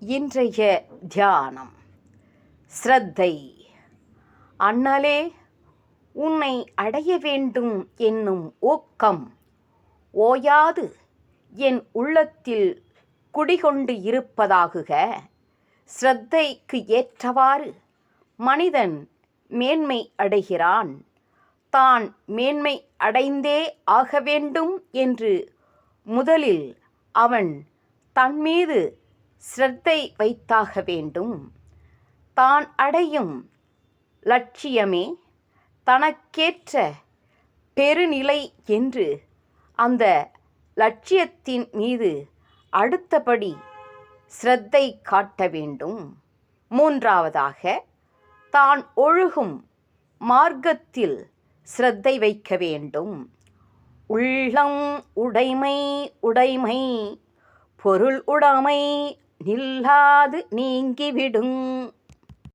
இன்றைய தியானம் ஸ்ரத்தை. அண்ணலே, உன்னை அடைய வேண்டும் என்னும் ஊக்கம் ஓயாது என் உள்ளத்தில் குடிகொண்டு இருப்பதாகுக. ஸ்ரத்தைக்கு ஏற்றவாறு மனிதன் மேன்மை அடைகிறான். தான் மேன்மை அடைந்தே ஆக வேண்டும் என்று முதலில் அவன் தன்மீது ஸ்ரத்தை வைத்தாக வேண்டும். தான் அடையும் லட்சியமே தனக்கேற்ற பெருநிலை என்று அந்த லட்சியத்தின் மீது அடுத்தபடி ஸ்ரத்தை காட்ட வேண்டும். மூன்றாவதாக, தான் ஒழுகும் மார்க்கத்தில் ஸ்ரத்தை வைக்க வேண்டும். உள்ளம் உடைமை பொருள் உடைமை நில்லாது நீங்கிவிடும்